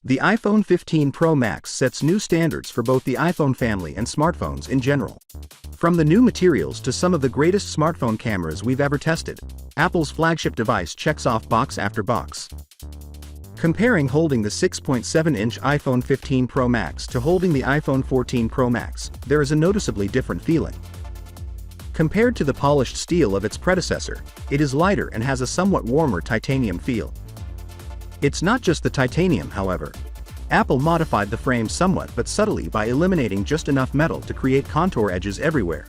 The iPhone 15 Pro Max sets new standards for both the iPhone family and smartphones in general. From the new materials to some of the greatest smartphone cameras we've ever tested, Apple's flagship device checks off box after box. Comparing holding the 6.7-inch iPhone 15 Pro Max to holding the iPhone 14 Pro Max, there is a noticeably different feeling. Compared to the polished steel of its predecessor, it is lighter and has a somewhat warmer titanium feel. It's not just the titanium, however. Apple modified the frame somewhat but subtly by eliminating just enough metal to create contour edges everywhere.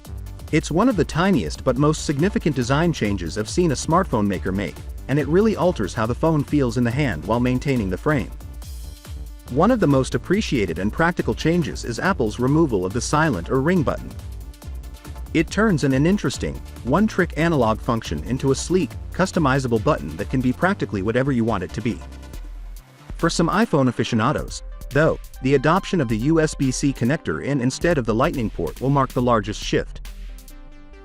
It's one of the tiniest but most significant design changes I've seen a smartphone maker make, and it really alters how the phone feels in the hand while maintaining the frame. One of the most appreciated and practical changes is Apple's removal of the silent or ring button. It turns an interesting, one-trick analog function into a sleek, customizable button that can be practically whatever you want it to be. For some iPhone aficionados, though, the adoption of the USB-C connector in instead of the Lightning port will mark the largest shift.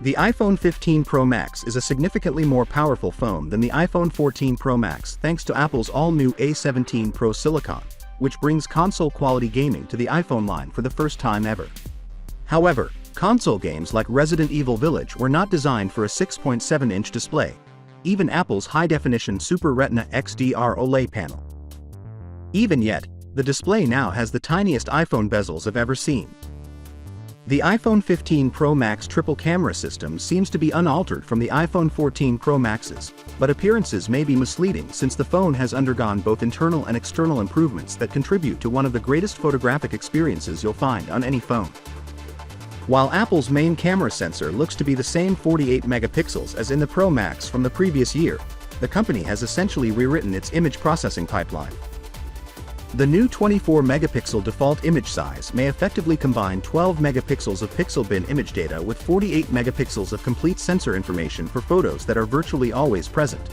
The iPhone 15 Pro Max is a significantly more powerful phone than the iPhone 14 Pro Max thanks to Apple's all-new A17 Pro Silicon, which brings console-quality gaming to the iPhone line for the first time ever. However, console games like Resident Evil Village were not designed for a 6.7-inch display, even Apple's high-definition Super Retina XDR OLED panel. Even yet, the display now has the tiniest iPhone bezels I've ever seen. The iPhone 15 Pro Max triple camera system seems to be unaltered from the iPhone 14 Pro Maxes, but appearances may be misleading since the phone has undergone both internal and external improvements that contribute to one of the greatest photographic experiences you'll find on any phone. While Apple's main camera sensor looks to be the same 48 megapixels as in the Pro Max from the previous year, the company has essentially rewritten its image processing pipeline. The new 24-megapixel default image size may effectively combine 12 megapixels of pixel bin image data with 48 megapixels of complete sensor information for photos that are virtually always present.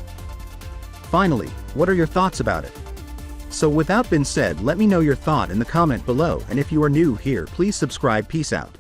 Finally, what are your thoughts about it? So with that being said, let me know your thought in the comment below, and if you are new here, please subscribe. Peace out.